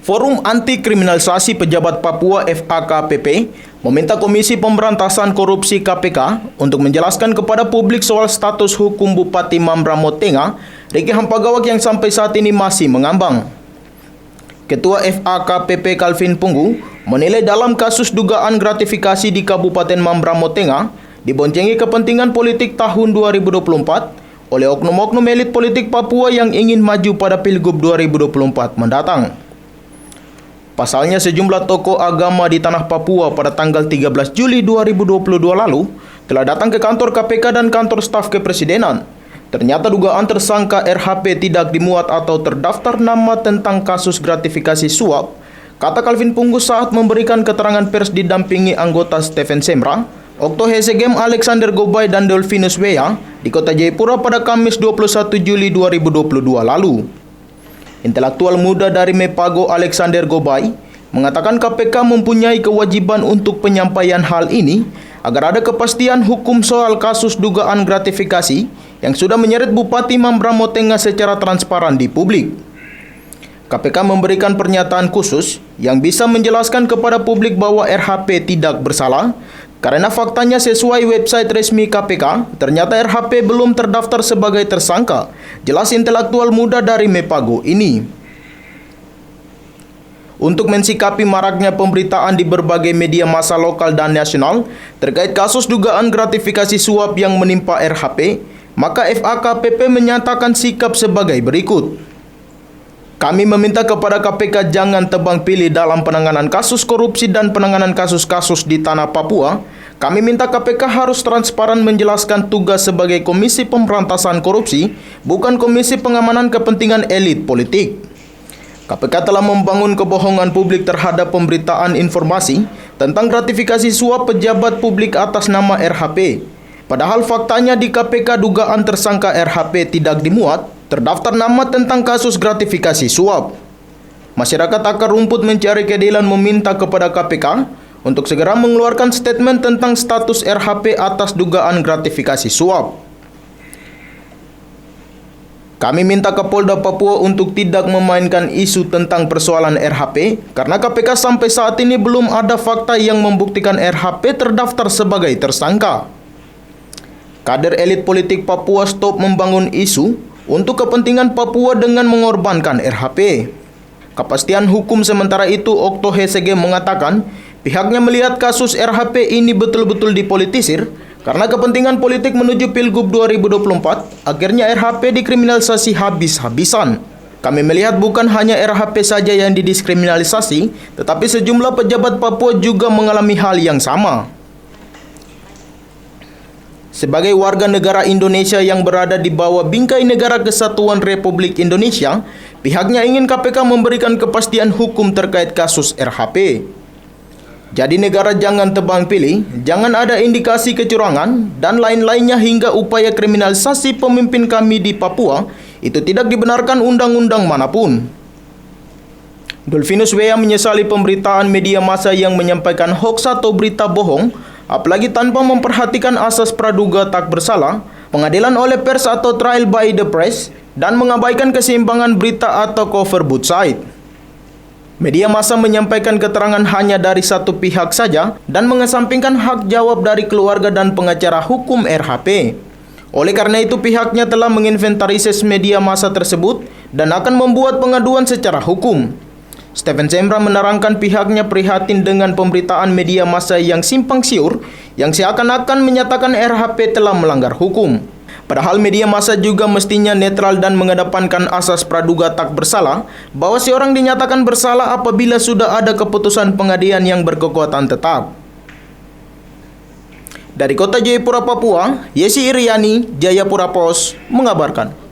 Forum Anti Kriminalisasi Pejabat Papua FAKPP meminta Komisi Pemberantasan Korupsi KPK untuk menjelaskan kepada publik soal status hukum Bupati Mambramo Tengah, Riki Hampagawak yang sampai saat ini masih mengambang. Ketua FAKPP Calvin Punggu menilai dalam kasus dugaan gratifikasi di Kabupaten Mambramo Tengah diboncengi kepentingan politik tahun 2024 oleh oknum-oknum elit politik Papua yang ingin maju pada Pilgub 2024 mendatang. Pasalnya sejumlah tokoh agama di tanah Papua pada tanggal 13 Juli 2022 lalu telah datang ke kantor KPK dan kantor staf kepresidenan. Ternyata dugaan tersangka RHP tidak dimuat atau terdaftar nama tentang kasus gratifikasi suap, kata Calvin Punggu saat memberikan keterangan pers didampingi anggota Stephen Semra, Okto Hesegem Alexander Gobay dan Dolfinus Wea di kota Jayapura pada Kamis 21 Juli 2022 lalu. Intelektual muda dari Mepago Alexander Gobay mengatakan KPK mempunyai kewajiban untuk penyampaian hal ini agar ada kepastian hukum soal kasus dugaan gratifikasi yang sudah menyeret Bupati Mambramo Tengah secara transparan di publik. KPK memberikan pernyataan khusus yang bisa menjelaskan kepada publik bahwa RHP tidak bersalah karena faktanya sesuai website resmi KPK, ternyata RHP belum terdaftar sebagai tersangka, jelas intelektual muda dari Mepago ini. Untuk mensikapi maraknya pemberitaan di berbagai media massa lokal dan nasional terkait kasus dugaan gratifikasi suap yang menimpa RHP, maka FAKPP menyatakan sikap sebagai berikut. Kami meminta kepada KPK jangan tebang pilih dalam penanganan kasus korupsi dan penanganan kasus-kasus di tanah Papua. Kami minta KPK harus transparan menjelaskan tugas sebagai Komisi Pemberantasan Korupsi, bukan Komisi Pengamanan Kepentingan Elit Politik. KPK telah membangun kebohongan publik terhadap pemberitaan informasi tentang gratifikasi suap pejabat publik atas nama RHP. Padahal faktanya di KPK dugaan tersangka RHP tidak dimuat, terdaftar nama tentang kasus gratifikasi suap. Masyarakat akar rumput mencari keadilan meminta kepada KPK untuk segera mengeluarkan statement tentang status RHP atas dugaan gratifikasi suap. Kami minta Kapolda Papua untuk tidak memainkan isu tentang persoalan RHP karena KPK sampai saat ini belum ada fakta yang membuktikan RHP terdaftar sebagai tersangka. Kader elit politik Papua stop membangun isu untuk kepentingan Papua dengan mengorbankan RHP. Kepastian hukum sementara itu, Okto Hesegem mengatakan pihaknya melihat kasus RHP ini betul-betul dipolitisir karena kepentingan politik menuju Pilgub 2024, akhirnya RHP dikriminalisasi habis-habisan. Kami melihat bukan hanya RHP saja yang didiskriminalisasi, tetapi sejumlah pejabat Papua juga mengalami hal yang sama. Sebagai warga negara Indonesia yang berada di bawah bingkai Negara Kesatuan Republik Indonesia, pihaknya ingin KPK memberikan kepastian hukum terkait kasus RHP. Jadi negara jangan tebang pilih, jangan ada indikasi kecurangan, dan lain-lainnya hingga upaya kriminalisasi pemimpin kami di Papua, itu tidak dibenarkan undang-undang manapun. Dolfinus Wea menyesali pemberitaan media massa yang menyampaikan hoaks atau berita bohong, apalagi tanpa memperhatikan asas praduga tak bersalah, pengadilan oleh pers atau trial by the press, dan mengabaikan keseimbangan berita atau cover both side. Media massa menyampaikan keterangan hanya dari satu pihak saja dan mengesampingkan hak jawab dari keluarga dan pengacara hukum RHP. Oleh karena itu pihaknya telah menginventarisasi media massa tersebut dan akan membuat pengaduan secara hukum. Stephen Semra menerangkan pihaknya prihatin dengan pemberitaan media massa yang simpang siur yang seakan-akan menyatakan RHP telah melanggar hukum. Padahal media massa juga mestinya netral dan mengedepankan asas praduga tak bersalah, bahwa seorang dinyatakan bersalah apabila sudah ada keputusan pengadilan yang berkekuatan tetap. Dari kota Jayapura, Papua, Yesi Iriani, Jayapura Post, mengabarkan.